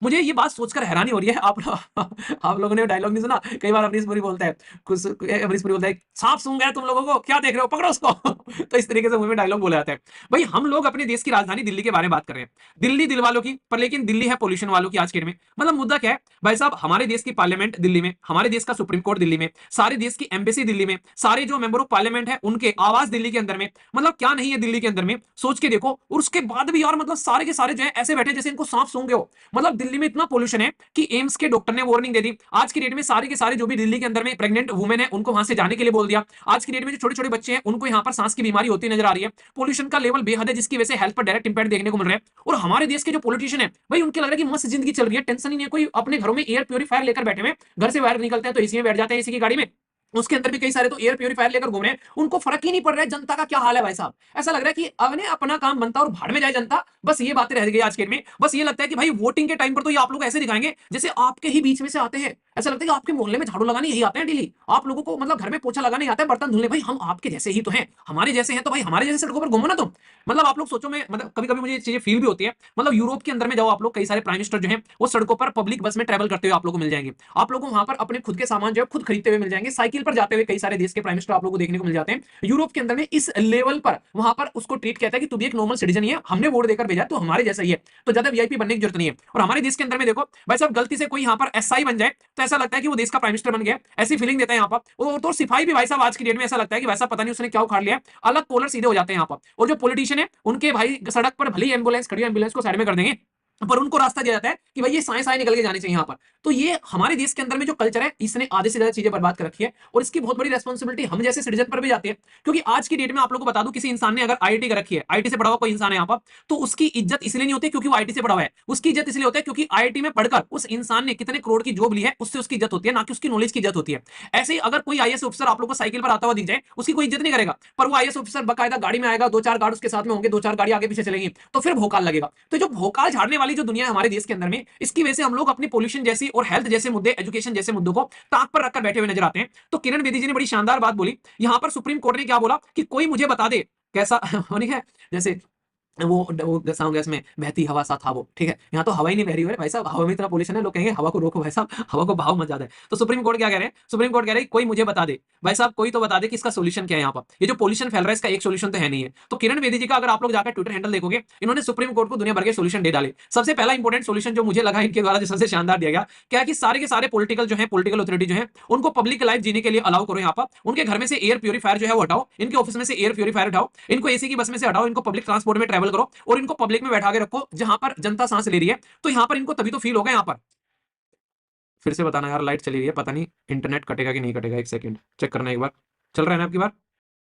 मुझे ये बात सोचकर हैरानी हो रही है, आप आप लोगों ने डायलॉग नहीं सुना? कई बार अमरीश पुरी बोलता है, कुछ अमरीश पुरी बोलता है, "सांप सूंघ गया तुम लोगों को, क्या देख रहे हो? पकड़ो उसको।" तो इस तरीके से मूवी में डायलॉग बोला जाता है। भई हम लोग अपने देश की राजधानी दिल्ली के बारे में बात कर रहे हैं। दिल्ली दिल वालों की, पर लेकिन दिल्ली है पॉल्यूशन वालों की आज के डेट में। मतलब मुद्दा क्या है? भाई साहब हमारे देश की पार्लियामेंट दिल्ली में, हमारे देश का सुप्रीम कोर्ट दिल्ली में, सारे देश की एम्बेसी दिल्ली में, सारे जो मेंबर ऑफ पार्लियामेंट है उनके आवास दिल्ली के अंदर में। मतलब क्या नहीं है दिल्ली के अंदर में? सोच के देखो। और उसके बाद भी यार मतलब सारे के सारे जो है ऐसे बैठे जैसे इनको सांप सूंघ गए हो। मतलब दिल्ली में इतना पोल्यूशन है कि एम्स के डॉक्टर ने वार्निंग दे दी। आज की डेट में सारे के सारे जो भी दिल्ली के अंदर में प्रेग्नेंट वुमेन है उनको वहां से जाने के लिए बोल दिया। आज की डेट में जो छोटे छोटे बच्चे हैं उनको यहाँ पर सांस की बीमारी होती नजर आ रही है। पोल्यूशन का लेवल बेहद है जिसकी वजह से हेल्थ पर डायरेक्ट इंपैक्ट देखने को मिल रहा है। और हमारे देश के जो पॉलिटिशियन है भाई उनके लग रहा है कि मस्त जिंदगी चल रही है, टेंशन ही नहीं है कोई, अपने घरों में एयर प्योरीफायर लेकर बैठे हुए। घर से बाहर निकलते हैं तो एसी में बैठ जाते हैं, एसी की गाड़ी में। उसके अंदर भी कई सारे तो एयर प्योरीफायर लेकर घूम रहे हैं, उनको फर्क ही नहीं पड़ रहा है जनता का क्या हाल है भाई साहब। ऐसा लग रहा है कि अपने अपना काम बनता और भाड़ में जाए जनता। बस ये बातें रह गई आज के डेट में। बस ये लगता है कि भाई वोटिंग के टाइम पर तो ये आप लोग ऐसे दिखाएंगे जैसे आपके ही बीच में से आते हैं। ऐसा लगता है कि आपके मोहल्ले में झाड़ू लगाने यही आते हैं डेली। आप लोगों को मतलब घर में पोछा लगाने आता है, बर्तन धुलने। भाई हम आपके जैसे ही तो हैं, हमारे जैसे हैं तो भाई हमारे जैसे सड़कों पर घूमो ना तुम। मतलब आप लोग सोचो, मैं मतलब कभी कभी मुझे ये चीजें फील भी होती है। मतलब यूरोप के अंदर में जाओ आप लोग, कई सारे प्राइम मिनिस्टर जो है वो सड़कों पर पब्लिक बस में ट्रेवल करते हुए आप लोगों को मिल जाएंगे। आप लोगों को वहां पर अपने खुद के सामान जो है खुद खरीदते हुए मिल जाएंगे, साइकिल पर जाते हुए कई सारे देश के प्राइम मिनिस्टर आप लोगों को देखने को मिल जाते हैं। यूरोप के अंदर में इस लेवल पर वहां पर उसको ट्रीट कहता है कि तू भी एक नॉर्मल सिटीजन ही है, हमने वोट देकर भेजा तो हमारे जैसा ही है, तो ज्यादा वीआईपी बनने की जरूरत नहीं है। और हमारे देश के अंदर में देखो भाई साहब, गलती से कोई यहाँ पर एसआई बन जाए तो ऐसा लगता है कि वो देश का प्राइम मिनिस्टर बन गया, ऐसी फीलिंग देता है यहाँ पर। और तो सिपाही भी भाई साहब आज की डेट में ऐसा लगता है कि वैसा पता नहीं उसने क्या उखाड़ लिया, अलग कॉलर सीधे हो जाते हैं यहाँ पर। और जो पॉलिटिशियन है उनके भाई सड़क पर भली एम्बुलेंस खड़ी, एम्बुलेंस को साइड में कर देंगे, पर उनको रास्ता दिया जाता है कि भाई ये साए साए निकल के जाने चाहिए यहाँ पर। तो ये हमारे देश के अंदर में जो कल्चर है इसने आधे से ज्यादा चीजें बर्बाद कर रखी है। और इसकी बहुत बड़ी रेस्पॉन्सिबिलिटी हम जैसे सिटीजन पर भी जाती है। क्योंकि आज की डेट में आप लोगों को बता दूं, किसी इंसान ने अगर आईआईटी कर रखी है, आईआईटी से पढ़ा हुआ कोई इंसान है यहाँ पर, तो उसकी इज्जत इसलिए नहीं होती क्योंकि वो आईआईटी से पढ़ा हुआ है। उसकी इज्जत इसलिए होती है क्योंकि आईआईटी में पढ़कर उस इंसान ने कितने करोड़ की जॉब ली है, उससे उसकी इज्जत होती है, ना कि उसकी नॉलेज की इज्जत होती है। ऐसे ही अगर कोई आईएएस ऑफिसर आप लोग को साइकिल पर आता हुआ दिख जाए, उसकी कोई इज्जत नहीं करेगा। पर वो आईएएस ऑफिसर बकायदा गाड़ी में आएगा, दो चार गार्ड उसके साथ में होंगे, दो चार गाड़ी आगे पीछे चलेंगी, तो फिर भोकाल लगेगा। तो जो भोकाल झाड़ने वाली जो दुनिया है हमारे देश के अंदर में, इसकी वजह से हम लोग अपनी पोल्यूशन जैसी और हेल्थ जैसे मुद्दे, एजुकेशन जैसे मुद्दों को ताक पर रखकर बैठे हुए नजर आते हैं। तो किरण बेदी जी ने बड़ी शानदार बात बोली। यहां पर सुप्रीम कोर्ट ने क्या बोला कि कोई मुझे बता दे कैसा होने है, जैसे वो साउंड गैस में बहती हवा सा था वो, ठीक है। यहाँ तो हवा ही नहीं बह रही है भाई साहब, हवा में इतना पोल्यूशन है, लोग कहेंगे हवा को रोको भाई साहब, हवा को बहाव मत ज्यादा है। तो सुप्रीम कोर्ट क्या कह रहे हैं? सुप्रीम कोर्ट कह रहे हैं कोई मुझे बता दे, भाई साहब कोई तो बता दे कि इसका सोल्यूशन क्या है। यहाँ पर ये जो पोल्यूशन फैल रहा है इसका एक सोल्यूशन तो है नहीं है। तो किरण बेदी जी का अगर आप लोग जाकर ट्विटर हैंडल देखोगे, इन्होंने सुप्रीम कोर्ट को दुनिया भर के सोल्यूशन दे डाले। सबसे पहला इंपॉर्टेंट सोल्यूशन जो मुझे लगा इनके द्वारा जो सबसे शानदार दिया गया, क्या है कि सारे के सारे पॉलिटिकल जो है, पॉलिटिकल अथॉरिटी जो है, उनको पब्लिक लाइफ जीने के लिए अलाउ करो। यहाँ पर उनके घर में से एयर प्योरीफायर जो है वो हटाओ, इनके ऑफिस में से एयर प्योरीफायर हटाओ, इनको एसी की बस में से हटाओ, इनको पब्लिक ट्रांसपोर्ट में ट्रैवल करो और इनको पब्लिक में बैठा के रखो जहां पर जनता सांस ले रही है। तो यहां पर इनको तभी तो फील होगा। यहां पर फिर से बताना यार, लाइट चली गई है, पता नहीं इंटरनेट कटेगा कि नहीं कटेगा, एक सेकंड चेक करना एक बार। चल रहा है ना आपकी बार?